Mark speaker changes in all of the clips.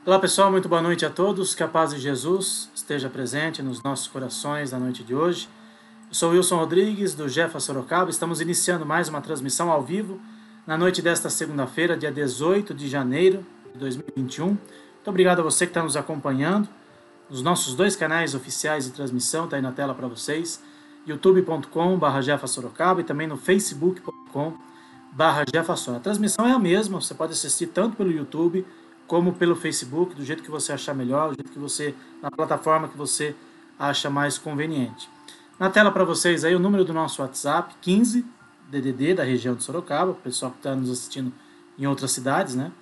Speaker 1: Olá pessoal, muito boa noite a todos, que a paz de Jesus esteja presente nos nossos corações na noite de hoje. Eu sou Wilson Rodrigues, do Jefa Sorocaba, estamos iniciando mais uma transmissão ao vivo na noite desta segunda-feira, dia 18 de janeiro de 2021. Muito obrigado a você que está nos acompanhando nos nossos dois canais oficiais de transmissão, está aí na tela para vocês, youtube.com/Jefa Sorocaba e também no facebook.com/Jefa Sorocaba. A transmissão é a mesma, você pode assistir tanto pelo YouTube como pelo Facebook, do jeito que você achar melhor, do jeito que você, na plataforma que você acha mais conveniente. Na tela para vocês aí o número do nosso WhatsApp, 15 DDD da região de Sorocaba, o pessoal que está nos assistindo em outras cidades, né?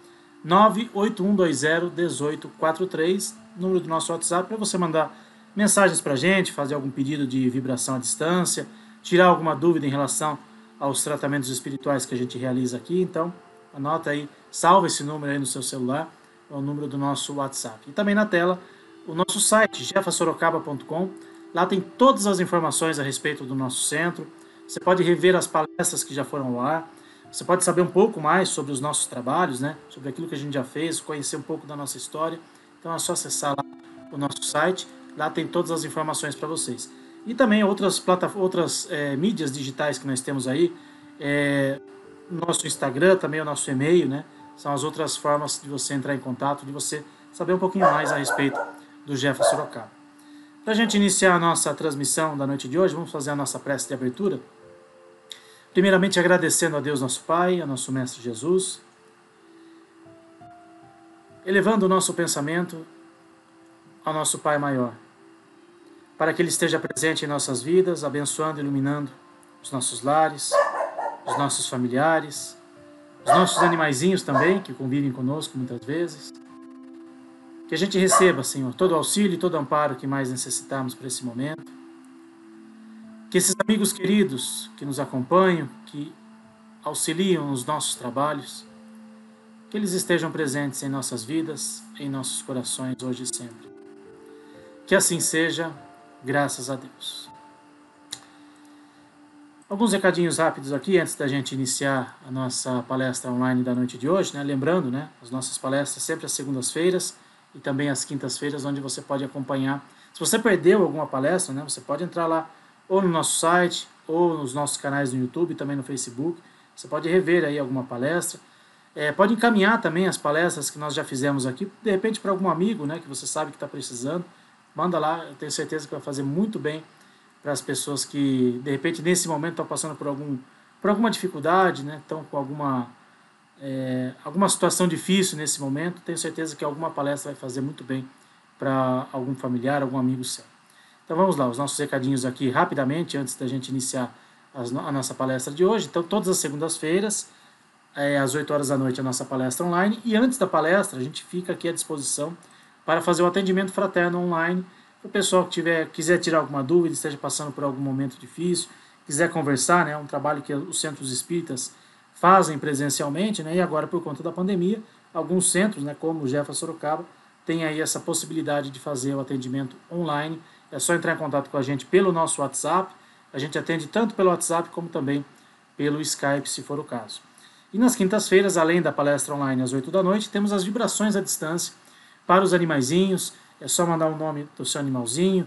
Speaker 1: 981201843, número do nosso WhatsApp, para você mandar mensagens para a gente, fazer algum pedido de vibração à distância, tirar alguma dúvida em relação aos tratamentos espirituais que a gente realiza aqui. Então, anota aí, salva esse número aí no seu celular, é o número do nosso WhatsApp. E também na tela, o nosso site, jefasorocaba.com, lá tem todas as informações a respeito do nosso centro, você pode rever as palestras que já foram ao ar, você pode saber um pouco mais sobre os nossos trabalhos, né? Sobre aquilo que a gente já fez, conhecer um pouco da nossa história. Então é só acessar lá o nosso site, lá tem todas as informações para vocês. E também outras mídias digitais que nós temos aí, nosso Instagram, também o nosso e-mail, né? São as outras formas de você entrar em contato, de você saber um pouquinho mais a respeito do Jefa Sorocaba. Para a gente iniciar a nossa transmissão da noite de hoje, vamos fazer a nossa prece de abertura. Primeiramente agradecendo a Deus nosso Pai, a nosso Mestre Jesus, elevando o nosso pensamento ao nosso Pai maior, para que Ele esteja presente em nossas vidas, abençoando e iluminando os nossos lares, os nossos familiares, os nossos animaizinhos também, que convivem conosco muitas vezes. Que a gente receba, Senhor, todo o auxílio e todo o amparo que mais necessitarmos para esse momento. Que esses amigos queridos que nos acompanham, que auxiliam nos nossos trabalhos, que eles estejam presentes em nossas vidas, em nossos corações, hoje e sempre. Que assim seja, graças a Deus. Alguns recadinhos rápidos aqui, antes da gente iniciar a nossa palestra online da noite de hoje, né? Lembrando, né, as nossas palestras sempre às segundas-feiras e também às quintas-feiras, onde você pode acompanhar. Se você perdeu alguma palestra, né, você pode entrar lá ou no nosso site, ou nos nossos canais no YouTube e também no Facebook. Você pode rever aí alguma palestra. Pode encaminhar também as palestras que nós já fizemos aqui, de repente para algum amigo, né, que você sabe que está precisando. Manda lá, eu tenho certeza que vai fazer muito bem para as pessoas que, de repente, nesse momento estão passando por alguma dificuldade, né, estão com alguma situação difícil nesse momento. Tenho certeza que alguma palestra vai fazer muito bem para algum familiar, algum amigo seu. Então vamos lá, os nossos recadinhos aqui rapidamente, antes da gente iniciar a nossa palestra de hoje. Então todas as segundas-feiras, às 8 horas da noite, a nossa palestra online. E antes da palestra, a gente fica aqui à disposição para fazer um atendimento fraterno online. O pessoal que quiser tirar alguma dúvida, esteja passando por algum momento difícil, quiser conversar, né, um trabalho que os centros espíritas fazem presencialmente, né, e agora por conta da pandemia, alguns centros, né, como o Jefa Sorocaba, tem aí essa possibilidade de fazer o atendimento online. É só entrar em contato com a gente pelo nosso WhatsApp. A gente atende tanto pelo WhatsApp como também pelo Skype, se for o caso. E nas quintas-feiras, além da palestra online às 8 da noite, temos as vibrações à distância para os animaizinhos. É só mandar o nome do seu animalzinho,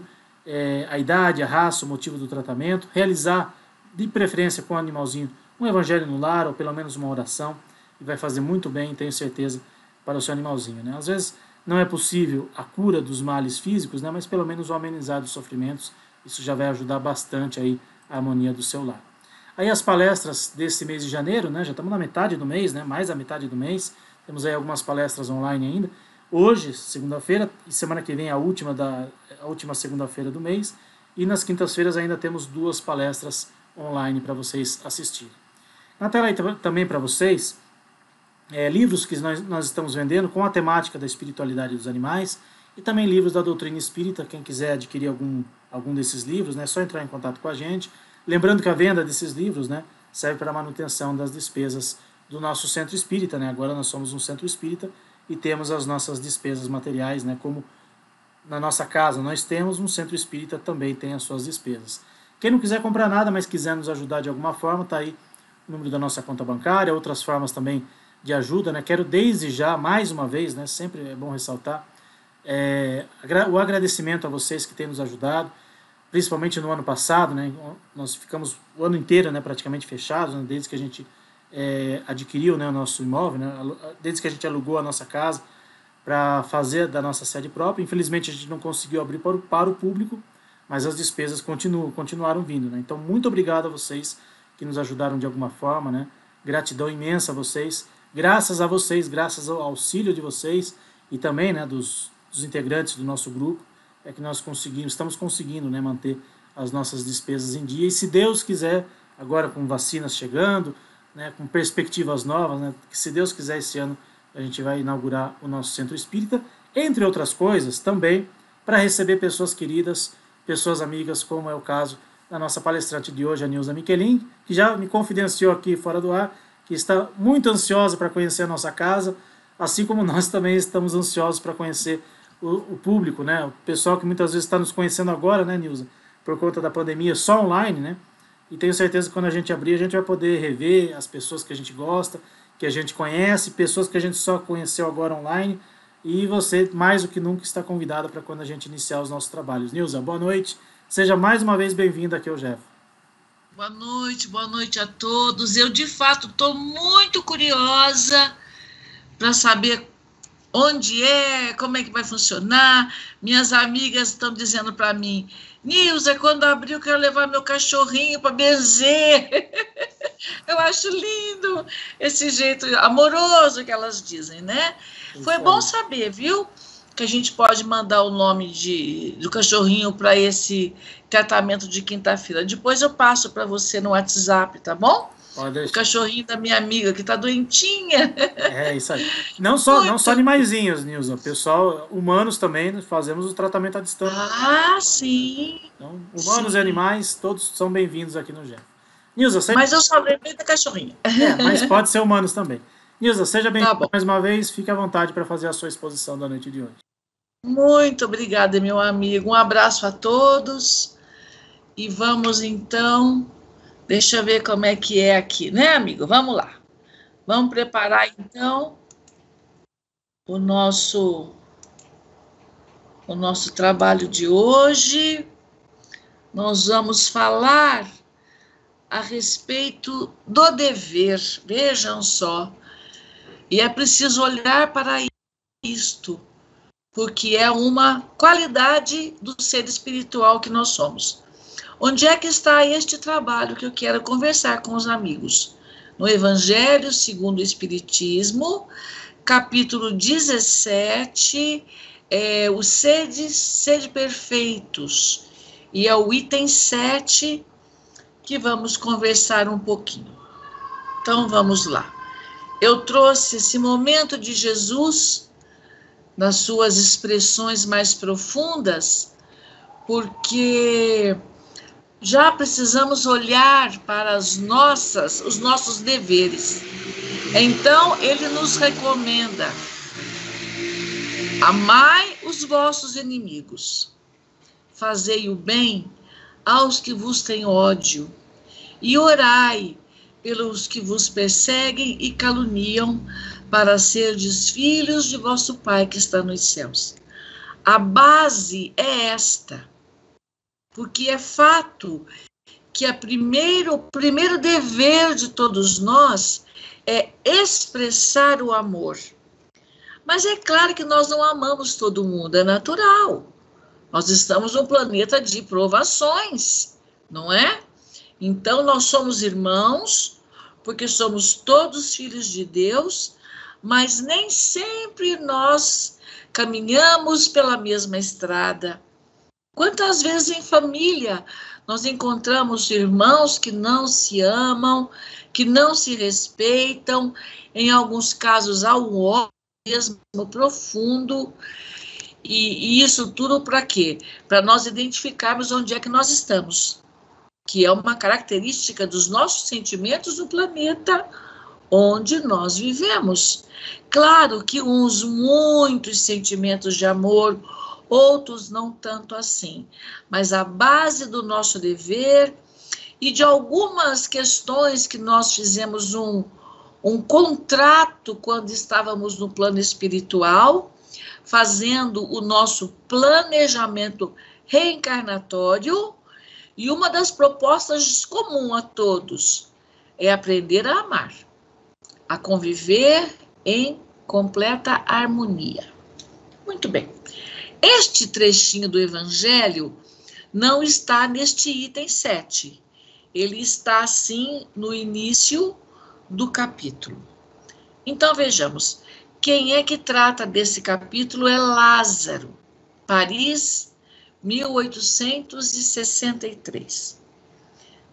Speaker 1: a idade, a raça, o motivo do tratamento, realizar, de preferência com o animalzinho, um evangelho no lar ou pelo menos uma oração, e vai fazer muito bem, tenho certeza, para o seu animalzinho, né? Às vezes não é possível a cura dos males físicos, né, mas pelo menos o amenizar dos sofrimentos, isso já vai ajudar bastante aí a harmonia do seu lar. Aí as palestras desse mês de janeiro, né, já estamos na metade do mês, né, mais da metade do mês, temos aí algumas palestras online ainda. Hoje, segunda-feira, e semana que vem a última segunda-feira do mês, e nas quintas-feiras ainda temos 2 palestras online para vocês assistirem. Na tela aí também para vocês, livros que nós estamos vendendo com a temática da espiritualidade dos animais e também livros da doutrina espírita. Quem quiser adquirir algum desses livros, né, é só entrar em contato com a gente. Lembrando que a venda desses livros, né, serve para a manutenção das despesas do nosso centro espírita, né? Agora nós somos um centro espírita e temos as nossas despesas materiais, né, como na nossa casa nós temos, um centro espírita também tem as suas despesas. Quem não quiser comprar nada, mas quiser nos ajudar de alguma forma, está aí o número da nossa conta bancária, outras formas também de ajuda, né? Quero desde já, mais uma vez, né? Sempre é bom ressaltar, o agradecimento a vocês que têm nos ajudado, principalmente no ano passado, né? Nós ficamos o ano inteiro, né, praticamente fechados, né, desde que a gente adquiriu, né, o nosso imóvel, né, desde que a gente alugou a nossa casa para fazer da nossa sede própria. Infelizmente a gente não conseguiu abrir para o público, mas as despesas continuaram vindo, né? Então, muito obrigado a vocês que nos ajudaram de alguma forma, né? Gratidão imensa a vocês. Graças a vocês, graças ao auxílio de vocês e também, né, dos integrantes do nosso grupo, é que nós estamos conseguindo, né, manter as nossas despesas em dia. E se Deus quiser, agora com vacinas chegando, né, com perspectivas novas, né, que se Deus quiser esse ano a gente vai inaugurar o nosso centro espírita, entre outras coisas, também para receber pessoas queridas, pessoas amigas, como é o caso da nossa palestrante de hoje, a Nilza Michelin, que já me confidenciou aqui fora do ar, que está muito ansiosa para conhecer a nossa casa, assim como nós também estamos ansiosos para conhecer o público, né? O pessoal que muitas vezes está nos conhecendo agora, né, Nilza, por conta da pandemia, só online, né? E tenho certeza que quando a gente abrir, a gente vai poder rever as pessoas que a gente gosta, que a gente conhece, pessoas que a gente só conheceu agora online, e você, mais do que nunca, está convidada para quando a gente iniciar os nossos trabalhos. Nilza, boa noite, seja mais uma vez bem-vinda aqui ao Jeff.
Speaker 2: Boa noite a todos. Eu, de fato, estou muito curiosa para saber onde como é que vai funcionar. Minhas amigas estão dizendo para mim, Nilza, quando abrir eu quero levar meu cachorrinho para benzer. Eu acho lindo esse jeito amoroso que elas dizem, né? Foi bom saber, viu? Que a gente pode mandar o nome do cachorrinho para esse tratamento de quinta-feira. Depois eu passo para você no WhatsApp, tá bom? O cachorrinho da minha amiga, que tá doentinha.
Speaker 1: É isso aí. Não só animaizinhos, Nilza. Pessoal, humanos também, fazemos o tratamento à distância.
Speaker 2: Ah, sim.
Speaker 1: Então, humanos e animais, todos são bem-vindos aqui no GEF. Nilza,
Speaker 2: mas eu só lembrei da cachorrinha.
Speaker 1: Mas pode ser humanos também. Nilza, seja bem-vinda mais uma vez. Fique à vontade para fazer a sua exposição da noite de hoje.
Speaker 2: Muito obrigada, meu amigo. Um abraço a todos. E vamos, então... Deixa eu ver como é que é aqui, né, amigo? Vamos lá. Vamos preparar, então, o nosso trabalho de hoje. Nós vamos falar a respeito do dever. Vejam só. E é preciso olhar para isto, porque é uma qualidade do ser espiritual que nós somos. Onde é que está este trabalho que eu quero conversar com os amigos? No Evangelho segundo o Espiritismo, capítulo 17, o sede perfeitos. E é o item 7 que vamos conversar um pouquinho. Então, vamos lá. Eu trouxe esse momento de Jesus, nas suas expressões mais profundas, porque... já precisamos olhar para os nossos deveres. Então, ele nos recomenda: amai os vossos inimigos, fazei o bem aos que vos têm ódio, e orai pelos que vos perseguem e caluniam, para serdes filhos de vosso Pai que está nos céus. A base é esta. Porque é fato que o primeiro dever de todos nós é expressar o amor. Mas é claro que nós não amamos todo mundo, é natural. Nós estamos num planeta de provações, não é? Então, nós somos irmãos, porque somos todos filhos de Deus, mas nem sempre nós caminhamos pela mesma estrada. Quantas vezes em família nós encontramos irmãos que não se amam, que não se respeitam, em alguns casos há um ódio mesmo profundo, e isso tudo para quê? Para nós identificarmos onde é que nós estamos, que é uma característica dos nossos sentimentos no planeta onde nós vivemos. Claro que muitos sentimentos de amor, outros não tanto assim, mas a base do nosso dever e de algumas questões que nós fizemos um um contrato quando estávamos no plano espiritual, fazendo o nosso planejamento reencarnatório, e uma das propostas comum a todos é aprender a amar, a conviver em completa harmonia. Muito bem. Este trechinho do Evangelho não está neste item 7. Ele está, sim, no início do capítulo. Então, vejamos. Quem é que trata desse capítulo é Lázaro, Paris, 1863.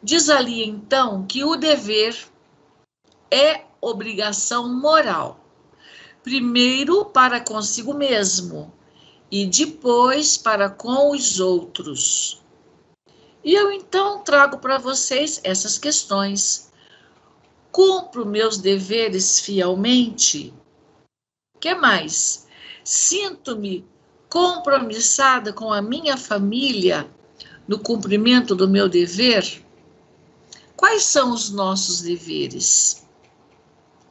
Speaker 2: Diz ali, então, que o dever é obrigação moral. Primeiro para consigo mesmo e depois para com os outros. E eu, então, trago para vocês essas questões. Cumpro meus deveres fielmente? Que mais? Sinto-me compromissada com a minha família no cumprimento do meu dever? Quais são os nossos deveres?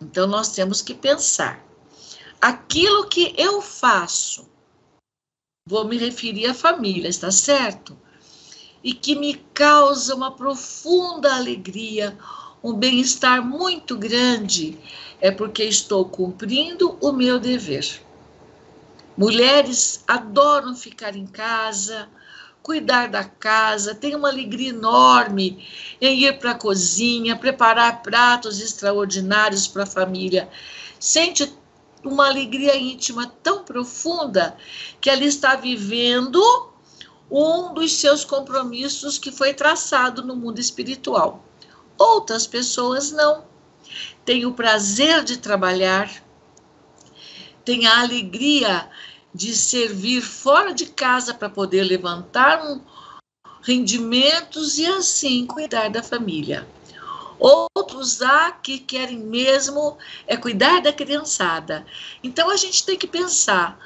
Speaker 2: Então, nós temos que pensar. Aquilo que eu faço, vou me referir à família, está certo? E que me causa uma profunda alegria, um bem-estar muito grande, é porque estou cumprindo o meu dever. Mulheres adoram ficar em casa, cuidar da casa, têm uma alegria enorme em ir para a cozinha, preparar pratos extraordinários para a família. Sente uma alegria íntima tão profunda que ela está vivendo um dos seus compromissos que foi traçado no mundo espiritual. Outras pessoas não. Têm o prazer de trabalhar, têm a alegria de servir fora de casa para poder levantar rendimentos e assim cuidar da família. Outros há que querem mesmo cuidar da criançada. Então a gente tem que pensar,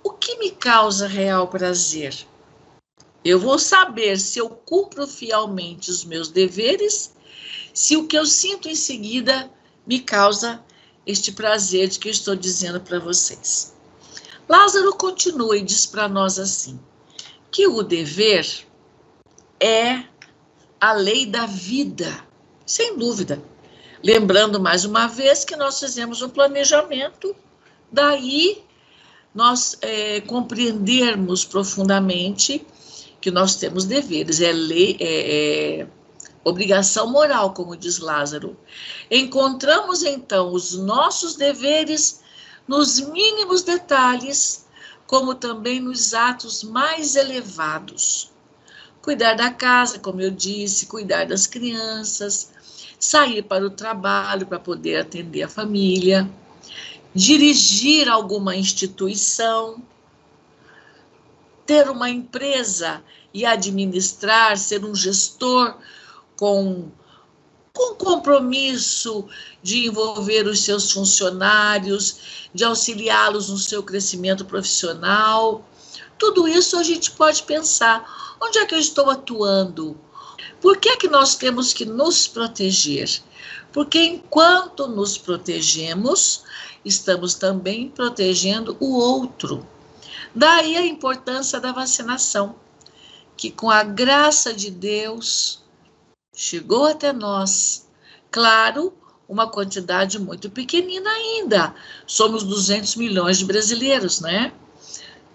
Speaker 2: o que me causa real prazer? Eu vou saber se eu cumpro fielmente os meus deveres, se o que eu sinto em seguida me causa este prazer de que eu estou dizendo para vocês. Lázaro continua e diz para nós assim, que o dever é a lei da vida, sem dúvida. Lembrando mais uma vez que nós fizemos um planejamento, daí nós compreendermos profundamente que nós temos deveres, obrigação moral, como diz Lázaro. Encontramos, então, os nossos deveres nos mínimos detalhes, como também nos atos mais elevados. Cuidar da casa, como eu disse, cuidar das crianças, sair para o trabalho para poder atender a família, dirigir alguma instituição, ter uma empresa e administrar, ser um gestor com compromisso de envolver os seus funcionários, de auxiliá-los no seu crescimento profissional. Tudo isso a gente pode pensar, onde é que eu estou atuando? Por que é que nós temos que nos proteger? Porque enquanto nos protegemos, estamos também protegendo o outro. Daí a importância da vacinação, que com a graça de Deus chegou até nós. Claro, uma quantidade muito pequenina ainda. Somos 200 milhões de brasileiros, né?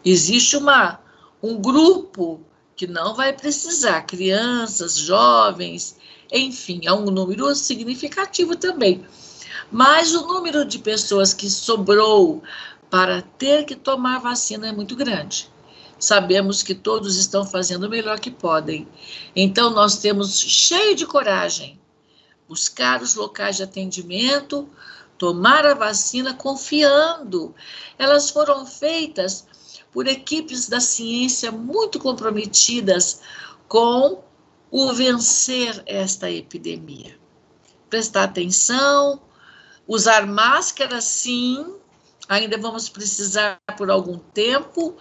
Speaker 2: Existe um grupo que não vai precisar, crianças, jovens, enfim, é um número significativo também. Mas o número de pessoas que sobrou para ter que tomar vacina é muito grande. Sabemos que todos estão fazendo o melhor que podem. Então, nós temos cheio de coragem, buscar os locais de atendimento, tomar a vacina confiando. Elas foram feitas por equipes da ciência muito comprometidas com o vencer esta epidemia. Prestar atenção, usar máscara, sim, ainda vamos precisar por algum tempo,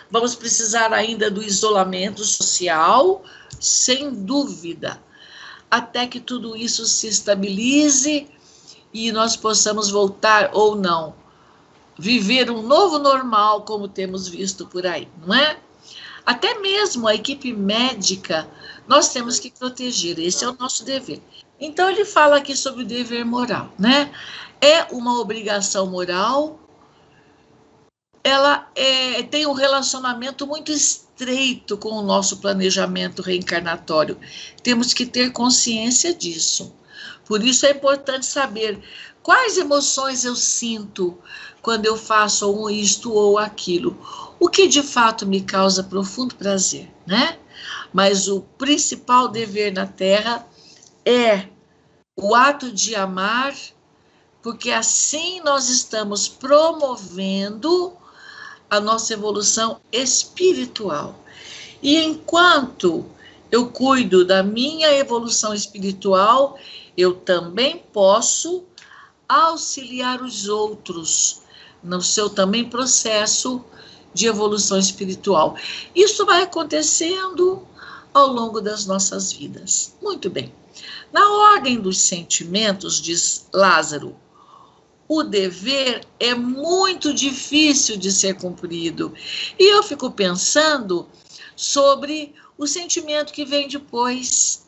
Speaker 2: vamos precisar ainda do isolamento social, sem dúvida, até que tudo isso se estabilize e nós possamos voltar ou não, viver um novo normal, como temos visto por aí, não é? Até mesmo a equipe médica, nós temos que proteger, esse é o nosso dever. Então, ele fala aqui sobre o dever moral, né? É uma obrigação moral, ela tem um relacionamento muito estreito com o nosso planejamento reencarnatório. Temos que ter consciência disso. Por isso é importante saber quais emoções eu sinto quando eu faço isto ou aquilo. O que de fato me causa profundo prazer, né? Mas o principal dever na Terra é o ato de amar, porque assim nós estamos promovendo a nossa evolução espiritual. E enquanto eu cuido da minha evolução espiritual, eu também posso auxiliar os outros no seu também processo de evolução espiritual. Isso vai acontecendo ao longo das nossas vidas. Muito bem. Na ordem dos sentimentos, diz Lázaro, o dever é muito difícil de ser cumprido. E eu fico pensando sobre o sentimento que vem depois.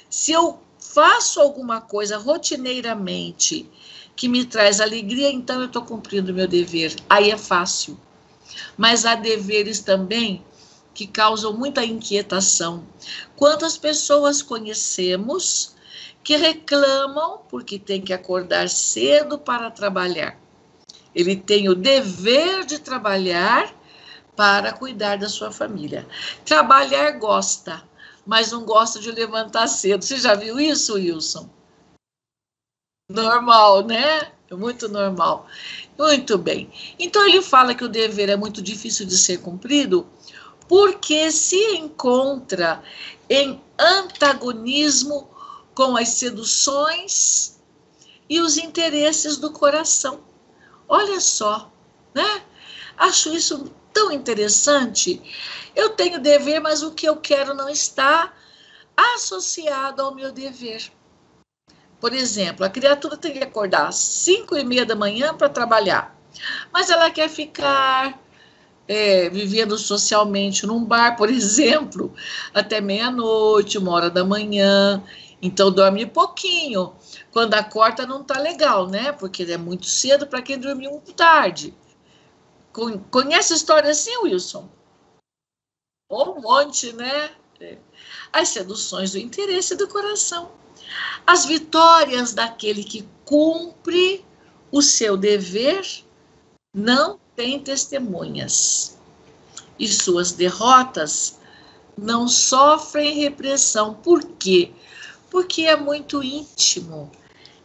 Speaker 2: Se eu faço alguma coisa rotineiramente que me traz alegria, então eu estou cumprindo o meu dever. Aí é fácil. Mas há deveres também que causam muita inquietação. Quantas pessoas conhecemos que reclamam porque tem que acordar cedo para trabalhar? Ele tem o dever de trabalhar para cuidar da sua família. Trabalhar gosta, mas não gosta de levantar cedo. Você já viu isso, Wilson? Normal, né? Muito normal. Muito bem. Então ele fala que o dever é muito difícil de ser cumprido porque se encontra em antagonismo com as seduções e os interesses do coração. Olha só, né? Acho isso tão interessante. Eu tenho dever, mas o que eu quero não está associado ao meu dever. Por exemplo, a criatura tem que acordar às 5:30 da manhã para trabalhar, mas ela quer ficar vivendo socialmente num bar, por exemplo, até meia-noite, 1h da manhã. Então, dorme pouquinho. Quando acorda, não tá legal, né? Porque é muito cedo para quem dormiu muito tarde. Conhece a história assim, Wilson? Um monte, né? As seduções do interesse do coração. As vitórias daquele que cumpre o seu dever não tem testemunhas. E suas derrotas não sofrem repressão. Por quê? Porque é muito íntimo,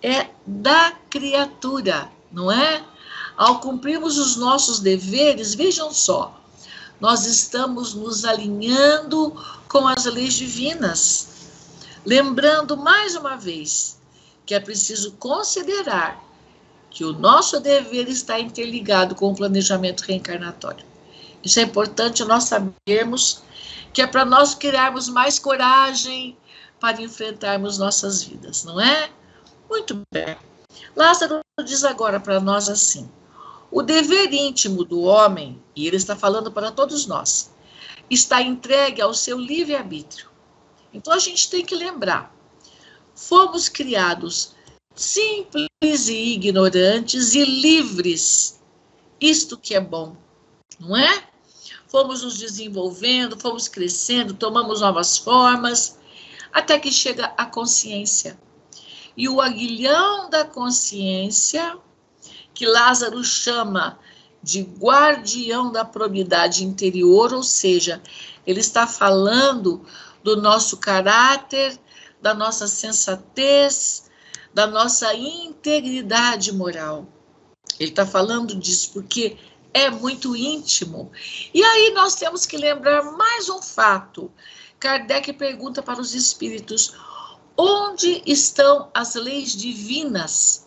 Speaker 2: é da criatura, não é? Ao cumprirmos os nossos deveres, vejam só, nós estamos nos alinhando com as leis divinas, lembrando mais uma vez que é preciso considerar que o nosso dever está interligado com o planejamento reencarnatório. Isso é importante nós sabermos, que é para nós criarmos mais coragem para enfrentarmos nossas vidas, não é? Muito bem. Lázaro diz agora para nós assim: o dever íntimo do homem, e ele está falando para todos nós, está entregue ao seu livre-arbítrio. Então a gente tem que lembrar, fomos criados simples e ignorantes e livres, isto que é bom, não é? Fomos nos desenvolvendo, fomos crescendo, tomamos novas formas, até que chega a consciência. E o aguilhão da consciência, que Lázaro chama de guardião da probidade interior, ou seja, ele está falando do nosso caráter, da nossa sensatez, da nossa integridade moral. Ele está falando disso porque é muito íntimo. E aí nós temos que lembrar mais um fato. Kardec pergunta para os espíritos: onde estão as leis divinas?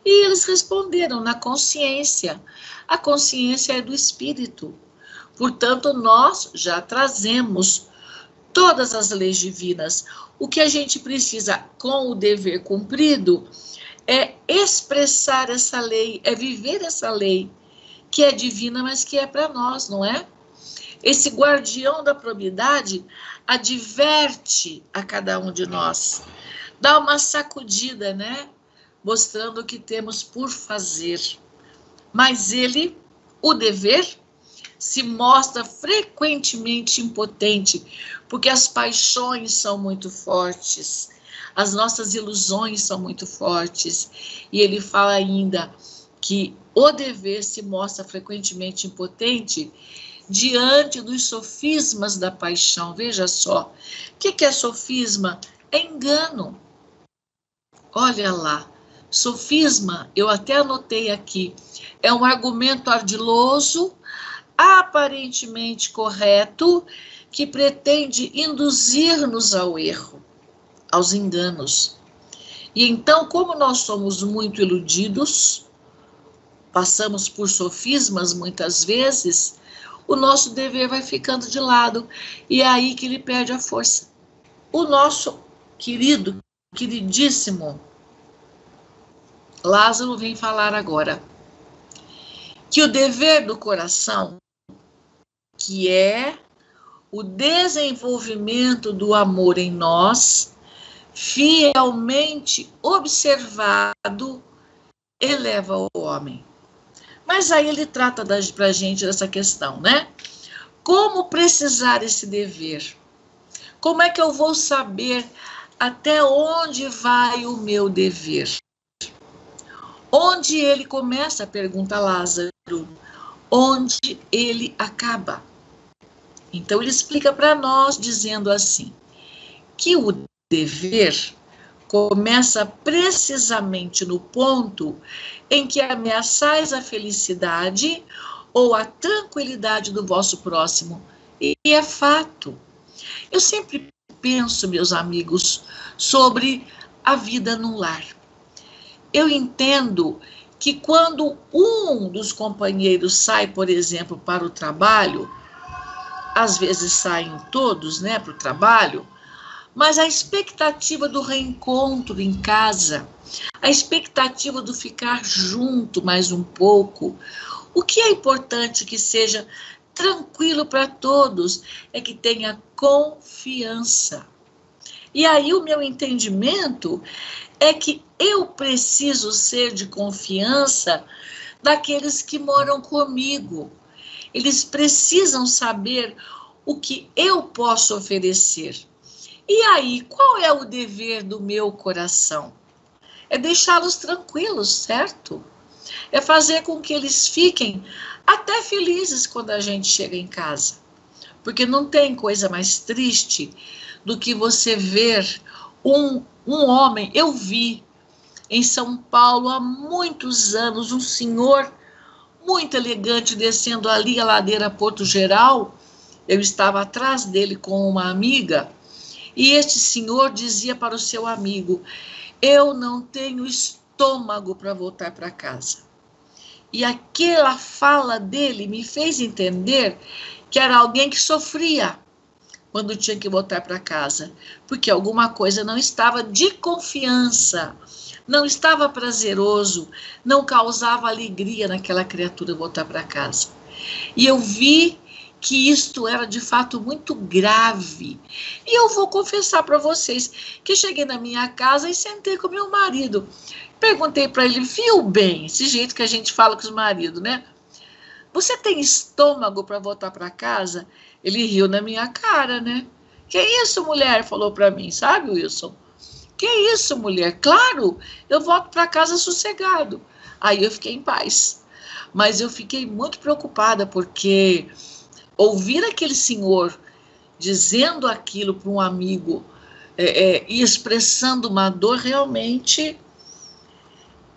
Speaker 2: E eles responderam: na consciência. A consciência é do espírito. Portanto, nós já trazemos todas as leis divinas. O que a gente precisa, com o dever cumprido, é expressar essa lei, é viver essa lei, que é divina, mas que é para nós, não é? Esse guardião da probidade adverte a cada um de nós, dá uma sacudida, né? Mostrando o que temos por fazer. Mas ele, o dever, se mostra frequentemente impotente, porque as paixões são muito fortes, as nossas ilusões são muito fortes. E ele fala ainda que o dever se mostra frequentemente impotente diante dos sofismas da paixão. Veja só, o que é sofisma? É engano. Olha lá, sofisma, eu até anotei aqui, é um argumento ardiloso, aparentemente correto, que pretende induzir-nos ao erro, aos enganos. E então, como nós somos muito iludidos, passamos por sofismas muitas vezes, o nosso dever vai ficando de lado, e é aí que ele perde a força. O nosso queridíssimo Lázaro vem falar agora que o dever do coração, que é o desenvolvimento do amor em nós, fielmente observado, eleva o homem. Mas aí ele trata para a gente dessa questão, né? Como precisar esse dever? Como é que eu vou saber até onde vai o meu dever? Onde ele começa, pergunta Lázaro, onde ele acaba. Então ele explica para nós dizendo assim, que o dever começa precisamente no ponto em que ameaçais a felicidade ou a tranquilidade do vosso próximo. E é fato. Eu sempre penso, meus amigos, sobre a vida no lar. Eu entendo que quando um dos companheiros sai, por exemplo, para o trabalho, às vezes saem todos, né, para o trabalho, mas a expectativa do reencontro em casa, a expectativa do ficar junto mais um pouco, o que é importante que seja tranquilo para todos é que tenha confiança. E aí o meu entendimento é que eu preciso ser de confiança daqueles que moram comigo. Eles precisam saber o que eu posso oferecer. E aí, qual é o dever do meu coração? É deixá-los tranquilos, certo? É fazer com que eles fiquem até felizes quando a gente chega em casa. Porque não tem coisa mais triste do que você ver um homem. Eu vi em São Paulo há muitos anos um senhor muito elegante descendo ali a ladeira Porto Geral. Eu estava atrás dele com uma amiga e este senhor dizia para o seu amigo: eu não tenho estômago para voltar para casa. E aquela fala dele me fez entender que era alguém que sofria quando tinha que voltar para casa, porque alguma coisa não estava de confiança, não estava prazeroso, não causava alegria naquela criatura voltar para casa. E eu vi que isto era de fato muito grave. E eu vou confessar para vocês que cheguei na minha casa e sentei com meu marido. Perguntei para ele, viu bem, esse jeito que a gente fala com os maridos, né? Você tem estômago para voltar para casa? Ele riu na minha cara, né? Que isso, mulher? Falou para mim, sabe, Wilson? Que isso, mulher? Claro, eu volto para casa sossegado. Aí eu fiquei em paz. Mas eu fiquei muito preocupada, porque ouvir aquele senhor dizendo aquilo para um amigo e expressando uma dor realmente.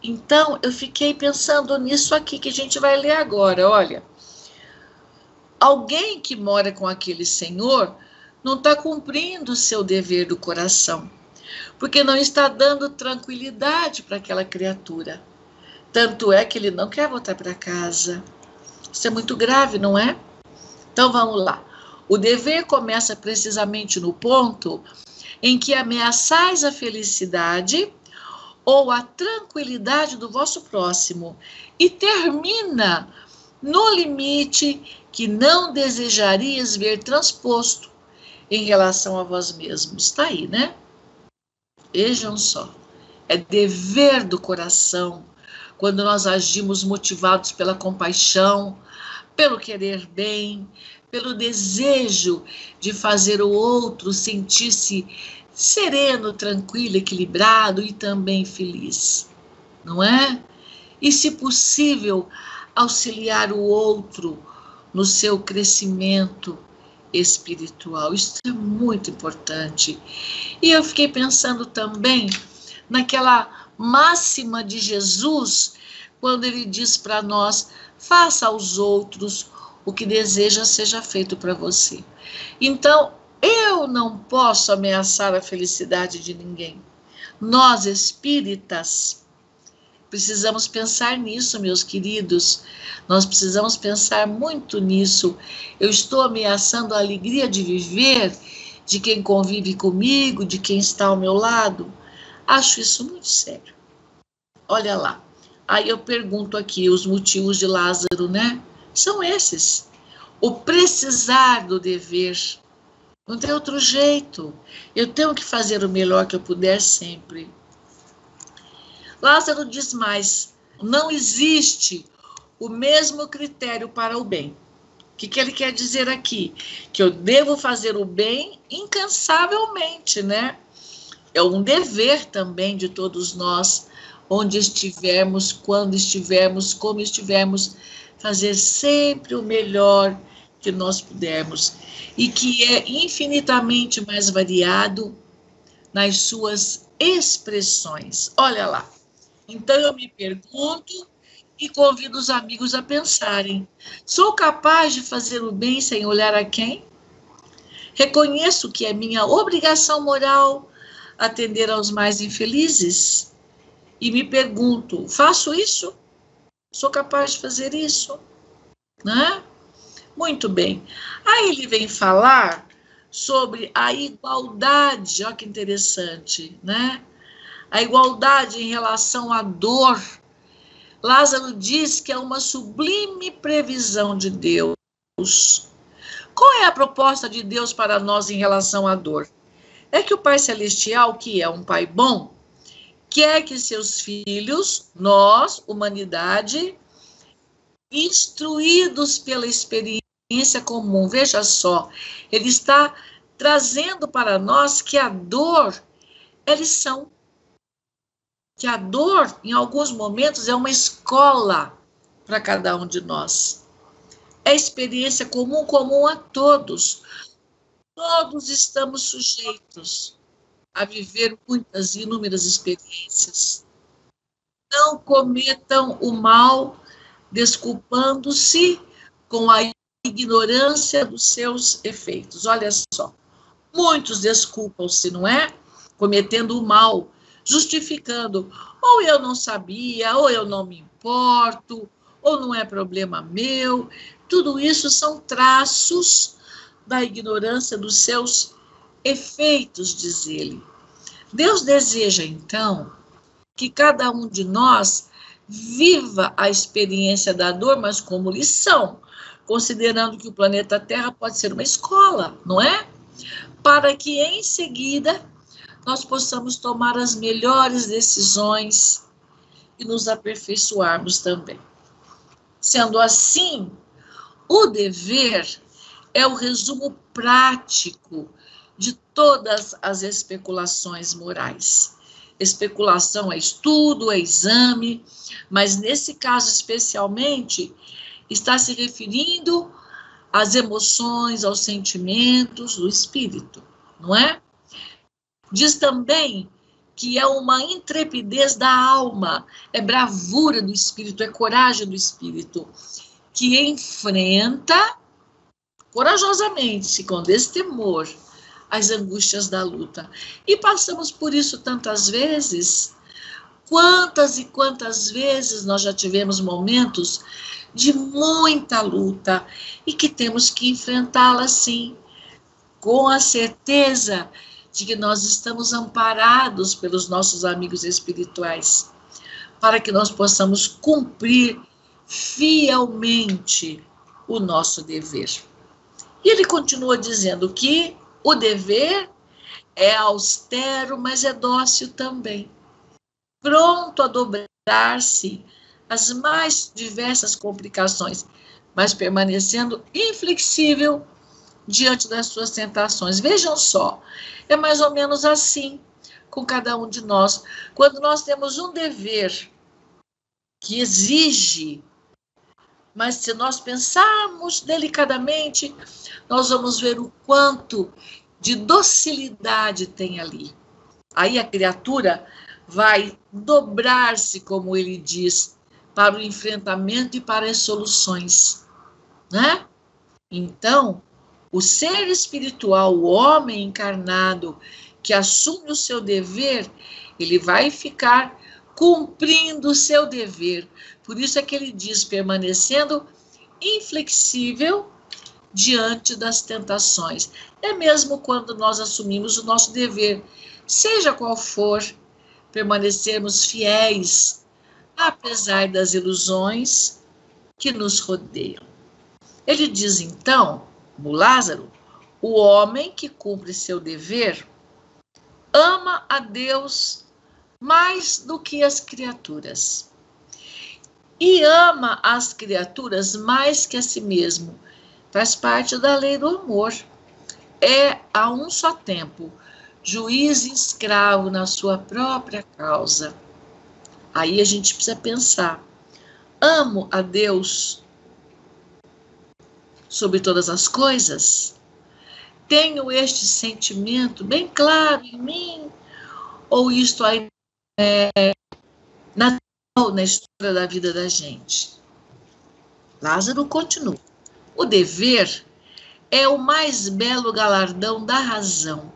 Speaker 2: Então, eu fiquei pensando nisso aqui que a gente vai ler agora. Olha, alguém que mora com aquele senhor não está cumprindo o seu dever do coração, porque não está dando tranquilidade para aquela criatura. Tanto é que ele não quer voltar para casa. Isso é muito grave, não é? Então, vamos lá. O dever começa precisamente no ponto em que ameaçais a felicidade ou a tranquilidade do vosso próximo, e termina no limite que não desejarias ver transposto em relação a vós mesmos. Está aí, né? Vejam só. É dever do coração, quando nós agimos motivados pela compaixão, pelo querer bem, pelo desejo de fazer o outro sentir-se sereno, tranquilo, equilibrado e também feliz, não é? E, se possível, auxiliar o outro no seu crescimento espiritual. Isso é muito importante. E eu fiquei pensando também naquela máxima de Jesus, quando ele diz para nós: faça aos outros o que deseja seja feito para você. Então, eu não posso ameaçar a felicidade de ninguém. Nós, espíritas, precisamos pensar nisso, meus queridos. Nós precisamos pensar muito nisso. Eu estou ameaçando a alegria de viver de quem convive comigo, de quem está ao meu lado? Acho isso muito sério. Olha lá. Aí eu pergunto aqui, os motivos de Lázaro, né? São esses. O precisar do dever. Não tem outro jeito. Eu tenho que fazer o melhor que eu puder sempre. Lázaro diz mais: não existe o mesmo critério para o bem. O que ele quer dizer aqui? Que eu devo fazer o bem incansavelmente, né? É um dever também de todos nós, onde estivermos, quando estivermos, como estivermos, fazer sempre o melhor que nós pudermos, e que é infinitamente mais variado nas suas expressões. Olha lá. Então eu me pergunto e convido os amigos a pensarem: sou capaz de fazer o bem sem olhar a quem? Reconheço que é minha obrigação moral atender aos mais infelizes? E me pergunto: faço isso? Sou capaz de fazer isso? Né? Muito bem. Aí ele vem falar sobre a igualdade, olha que interessante, né? A igualdade em relação à dor. Lázaro diz que é uma sublime previsão de Deus. Qual é a proposta de Deus para nós em relação à dor? É que o Pai Celestial, que é um Pai bom, quer que seus filhos, nós, humanidade, instruídos pela experiência comum, veja só, ele está trazendo para nós que a dor é lição. Que a dor, em alguns momentos, é uma escola para cada um de nós. É experiência comum a todos. Todos estamos sujeitos a viver muitas e inúmeras experiências. Não cometam o mal desculpando-se com a ignorância dos seus efeitos. Olha só, muitos desculpam-se, não é? Cometendo o mal, justificando: ou eu não sabia, ou eu não me importo, ou não é problema meu. Tudo isso são traços da ignorância dos seus efeitos, diz ele. Deus deseja, então, que cada um de nós viva a experiência da dor, mas como lição, considerando que o planeta Terra pode ser uma escola, não é? Para que, em seguida, nós possamos tomar as melhores decisões e nos aperfeiçoarmos também. Sendo assim, o dever é o resumo prático de todas as especulações morais. Especulação é estudo, é exame, mas nesse caso especialmente está se referindo às emoções, aos sentimentos do espírito, não é? Diz também que é uma intrepidez da alma, é bravura do espírito, é coragem do espírito, que enfrenta corajosamente, com destemor, as angústias da luta. E passamos por isso tantas vezes. Quantas e quantas vezes nós já tivemos momentos de muita luta e que temos que enfrentá-la, sim, com a certeza de que nós estamos amparados pelos nossos amigos espirituais, para que nós possamos cumprir fielmente o nosso dever. E ele continua dizendo que o dever é austero, mas é dócil também, pronto a dobrar-se às mais diversas complicações, mas permanecendo inflexível diante das suas tentações. Vejam só, é mais ou menos assim com cada um de nós. Quando nós temos um dever que exige, mas se nós pensarmos delicadamente, nós vamos ver o quanto de docilidade tem ali. Aí a criatura vai dobrar-se, como ele diz, para o enfrentamento e para as soluções, né? Então, o ser espiritual, o homem encarnado, que assume o seu dever, ele vai ficar cumprindo o seu dever. Por isso é que ele diz, permanecendo inflexível diante das tentações. É mesmo quando nós assumimos o nosso dever, seja qual for, permanecermos fiéis, apesar das ilusões que nos rodeiam. Ele diz então, o Lázaro, o homem que cumpre seu dever ama a Deus mais do que as criaturas. E ama as criaturas mais que a si mesmo. Faz parte da lei do amor. É a um só tempo juiz e escravo na sua própria causa. Aí a gente precisa pensar. Amo a Deus sobre todas as coisas? Tenho este sentimento bem claro em mim? Ou isto aí é natural na história da vida da gente? Lázaro continua. O dever é o mais belo galardão da razão.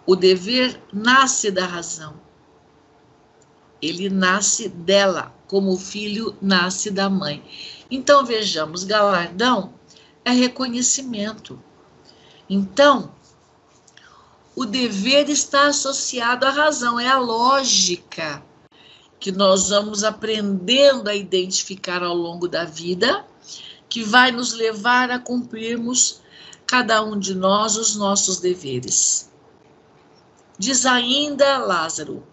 Speaker 2: O dever nasce da razão. Ele nasce dela, como o filho nasce da mãe. Então, vejamos, galardão é reconhecimento. Então, o dever está associado à razão, é a lógica que nós vamos aprendendo a identificar ao longo da vida, que vai nos levar a cumprirmos, cada um de nós, os nossos deveres. Diz ainda Lázaro,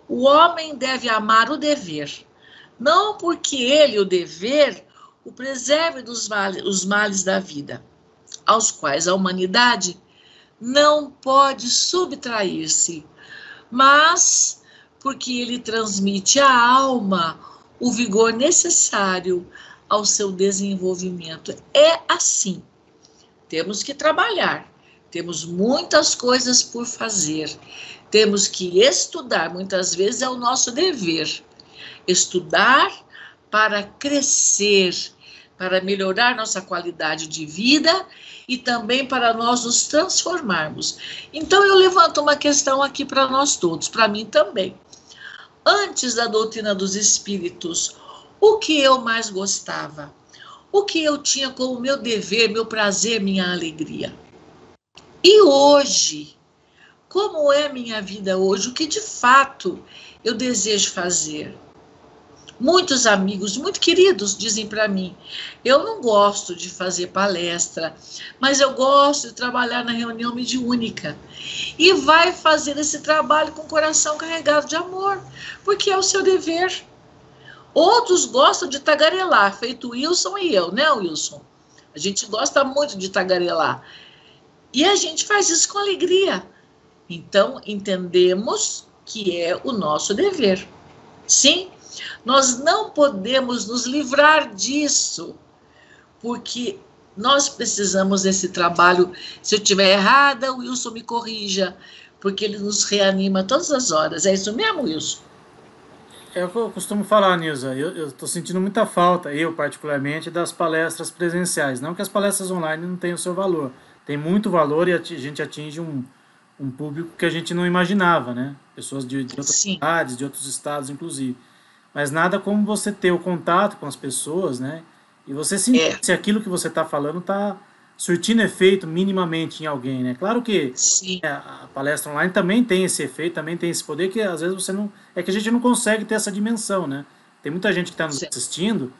Speaker 2: o homem deve amar o dever, não porque ele, o dever, o preserve dos os males da vida, aos quais a humanidade não pode subtrair-se, mas porque ele transmite à alma o vigor necessário ao seu desenvolvimento. É assim. Temos que trabalhar, temos muitas coisas por fazer, temos que estudar, muitas vezes é o nosso dever, estudar para crescer, para melhorar nossa qualidade de vida e também para nós nos transformarmos. Então eu levanto uma questão aqui para nós todos, para mim também. Antes da doutrina dos espíritos, o que eu mais gostava? O que eu tinha como meu dever, meu prazer, minha alegria? E hoje, como é minha vida hoje? O que de fato eu desejo fazer? Muitos amigos, muito queridos, dizem para mim, eu não gosto de fazer palestra, mas eu gosto de trabalhar na reunião mediúnica. E vai fazer esse trabalho com o coração carregado de amor, porque é o seu dever. Outros gostam de tagarelar, feito o Wilson e eu, né, Wilson? A gente gosta muito de tagarelar. E a gente faz isso com alegria. Então, entendemos que é o nosso dever. Sim, nós não podemos nos livrar disso, porque nós precisamos desse trabalho. Se eu estiver errada, o Wilson me corrija, porque ele nos reanima todas as horas. É isso mesmo, Wilson?
Speaker 1: É o que eu costumo falar, Nilza. Eu estou sentindo muita falta, eu particularmente, das palestras presenciais. Não que as palestras online não tenham o seu valor. Tem muito valor e a gente atinge um público que a gente não imaginava, né? Pessoas de outras cidades, de outros estados, inclusive. Mas nada como você ter o contato com as pessoas, né? E você sentir se aquilo que você está falando está surtindo efeito minimamente em alguém, né? Claro que a palestra online também tem esse efeito, também tem esse poder que às vezes você não... É que a gente não consegue ter essa dimensão, né? Tem muita gente que está nos assistindo,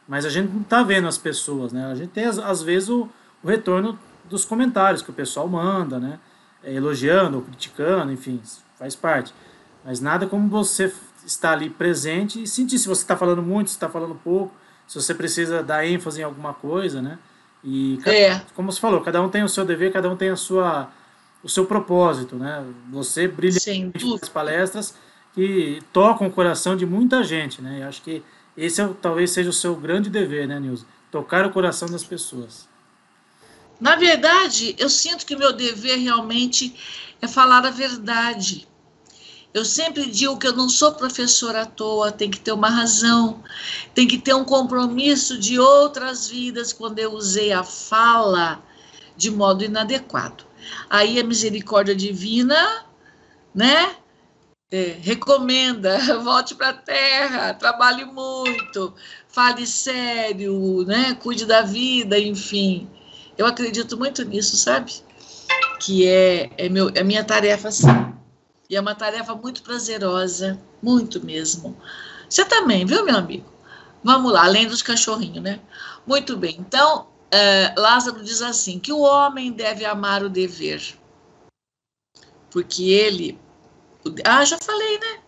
Speaker 1: mas a gente não está vendo as pessoas, né? A gente tem, às vezes, o retorno dos comentários que o pessoal manda, né? Elogiando ou criticando, enfim, faz parte. Mas nada como você estar ali presente e sentir se você está falando muito, se está falando pouco, se você precisa dar ênfase em alguma coisa, né? E, como você falou, cada um tem o seu dever, cada um tem o seu propósito, né? Você brilha nas palestras que tocam o coração de muita gente, né? Eu acho que esse talvez seja o seu grande dever, né, Nilza? Tocar o coração das pessoas.
Speaker 2: Na verdade, eu sinto que o meu dever realmente é falar a verdade. Eu sempre digo que eu não sou professora à toa, tem que ter uma razão, tem que ter um compromisso de outras vidas quando eu usei a fala de modo inadequado. Aí a misericórdia divina, né, recomenda, volte para a terra, trabalhe muito, fale sério, né, cuide da vida, enfim. Eu acredito muito nisso, sabe? Que é minha tarefa, sim. E é uma tarefa muito prazerosa, muito mesmo. Você também, viu, meu amigo? Vamos lá, além dos cachorrinhos, né? Muito bem. Então, Lázaro diz assim, que o homem deve amar o dever. Porque ele... já falei, né?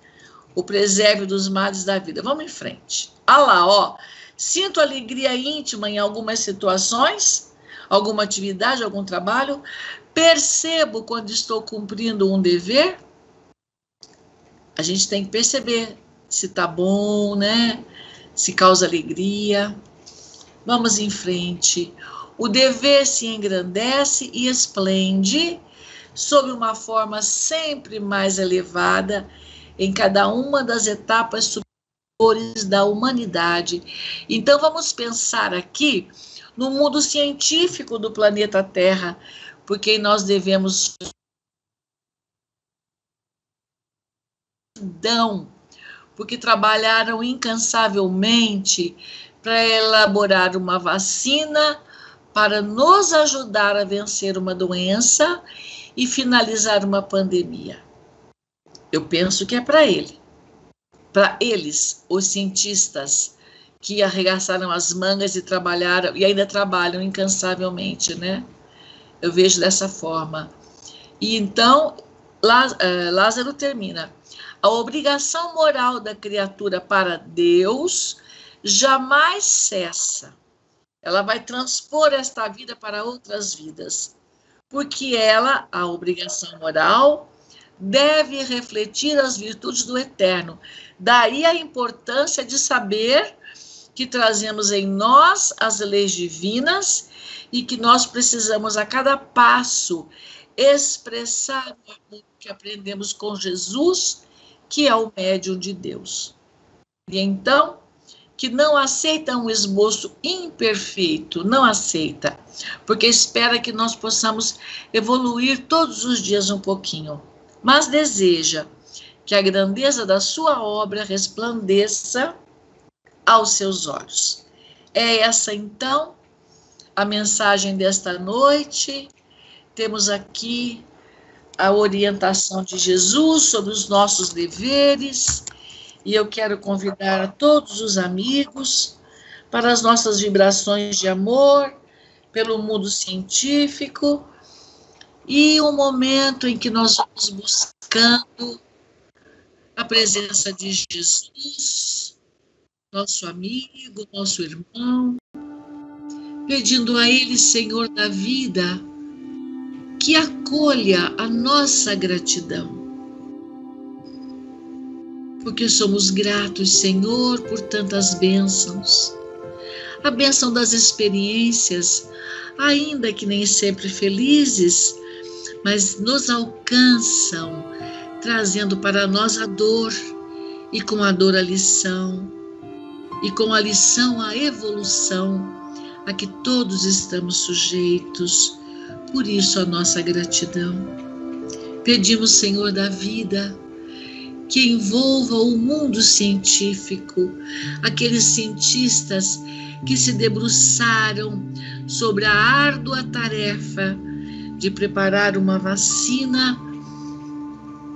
Speaker 2: O preserve dos males da vida. Vamos em frente. Lá, ó. Sinto alegria íntima em algumas situações, alguma atividade, algum trabalho. Percebo quando estou cumprindo um dever. A gente tem que perceber se tá bom, né? Se causa alegria. Vamos em frente. O dever se engrandece e esplende sob uma forma sempre mais elevada em cada uma das etapas superiores da humanidade. Então, vamos pensar aqui no mundo científico do planeta Terra, porque nós devemos... porque trabalharam incansavelmente para elaborar uma vacina para nos ajudar a vencer uma doença e finalizar uma pandemia. Eu penso que é para eles, os cientistas que arregaçaram as mangas e trabalharam, e ainda trabalham incansavelmente, né? Eu vejo dessa forma. E então, Lázaro termina. A obrigação moral da criatura para Deus jamais cessa. Ela vai transpor esta vida para outras vidas, porque ela, a obrigação moral, deve refletir as virtudes do eterno. Daí a importância de saber que trazemos em nós as leis divinas e que nós precisamos a cada passo expressar o amor que aprendemos com Jesus, que é o médium de Deus. E então, que não aceita um esboço imperfeito, não aceita, porque espera que nós possamos evoluir todos os dias um pouquinho, mas deseja que a grandeza da sua obra resplandeça aos seus olhos. É essa, então, a mensagem desta noite. Temos aqui a orientação de Jesus sobre os nossos deveres, e eu quero convidar a todos os amigos para as nossas vibrações de amor pelo mundo científico e um momento em que nós vamos buscando a presença de Jesus, nosso amigo, nosso irmão, pedindo a Ele, Senhor da vida, que acolha a nossa gratidão. Porque somos gratos, Senhor, por tantas bênçãos. A bênção das experiências, ainda que nem sempre felizes, mas nos alcançam, trazendo para nós a dor, e com a dor a lição, e com a lição a evolução, a que todos estamos sujeitos. Por isso a nossa gratidão. Pedimos, Senhor da vida, que envolva o mundo científico, aqueles cientistas que se debruçaram sobre a árdua tarefa de preparar uma vacina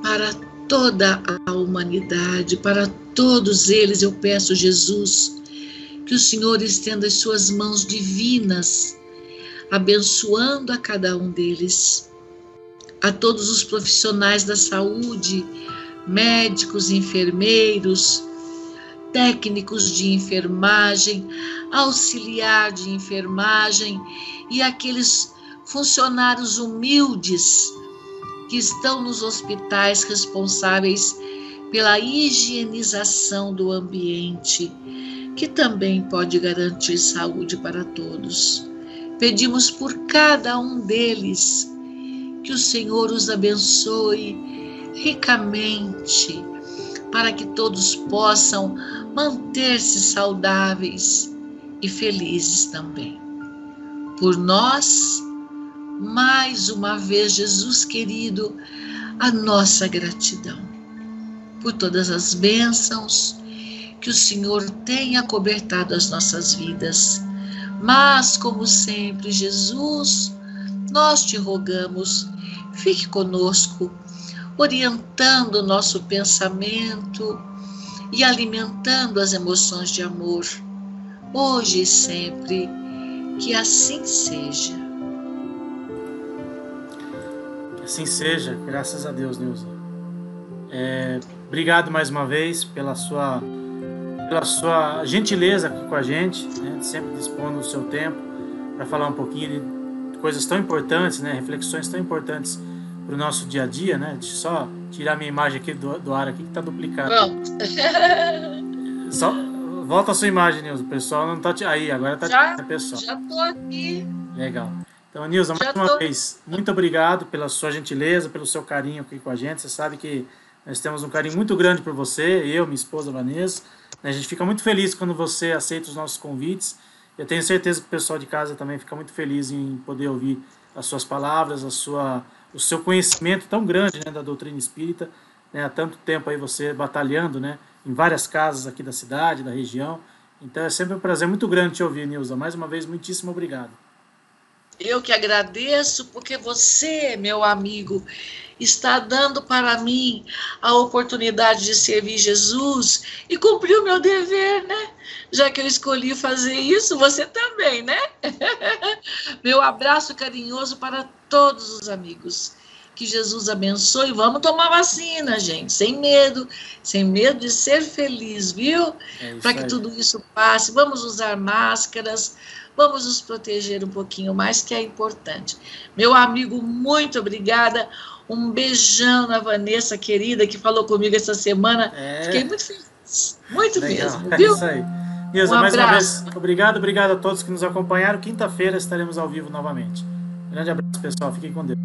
Speaker 2: para toda a humanidade, para todos eles. Eu peço, Jesus, que o Senhor estenda as suas mãos divinas, abençoando a cada um deles, a todos os profissionais da saúde, médicos, enfermeiros, técnicos de enfermagem, auxiliar de enfermagem e aqueles funcionários humildes que estão nos hospitais responsáveis pela higienização do ambiente, que também pode garantir saúde para todos. Pedimos por cada um deles que o Senhor os abençoe ricamente, para que todos possam manter-se saudáveis e felizes também. Por nós, mais uma vez, Jesus querido, a nossa gratidão por todas as bênçãos que o Senhor tem acobertado as nossas vidas. Mas, como sempre, Jesus, nós te rogamos, fique conosco, orientando o nosso pensamento e alimentando as emoções de amor, hoje e sempre, que assim seja.
Speaker 1: Que assim seja, graças a Deus, Neuza. Obrigado mais uma vez pela sua gentileza aqui com a gente, né? Sempre dispondo o seu tempo para falar um pouquinho de coisas tão importantes, né? Reflexões tão importantes para o nosso dia a dia, né? Deixa eu só tirar minha imagem aqui do ar aqui, que está duplicada. Só volta a sua imagem, Nilza. O pessoal não está aí, agora está pessoal.
Speaker 2: Já estou aqui.
Speaker 1: Legal. Então, Nilza, mais uma vez, muito obrigado pela sua gentileza, pelo seu carinho aqui com a gente. Você sabe que nós temos um carinho muito grande por você, eu, minha esposa Vanessa. A gente fica muito feliz quando você aceita os nossos convites. Eu tenho certeza que o pessoal de casa também fica muito feliz em poder ouvir as suas palavras, o seu conhecimento tão grande, né, da doutrina espírita, né, há tanto tempo aí você batalhando, né, em várias casas aqui da cidade, da região. Então é sempre um prazer muito grande te ouvir, Nilza. Mais uma vez, muitíssimo obrigado.
Speaker 2: Eu que agradeço, porque você, meu amigo, está dando para mim a oportunidade de servir Jesus e cumprir o meu dever, né? Já que eu escolhi fazer isso, você também, né? Meu abraço carinhoso para todos os amigos. Que Jesus abençoe. Vamos tomar vacina, gente, sem medo de ser feliz, viu? Para que tudo isso passe. Vamos usar máscaras, vamos nos proteger um pouquinho mais, que é importante. Meu amigo, muito obrigada. Um beijão na Vanessa, querida, que falou comigo essa semana. Fiquei muito feliz. Muito legal. Mesmo, viu?
Speaker 1: É isso aí. Nilza, mais uma vez, obrigado a todos que nos acompanharam. Quinta-feira estaremos ao vivo novamente. Grande abraço, pessoal. Fiquem com Deus.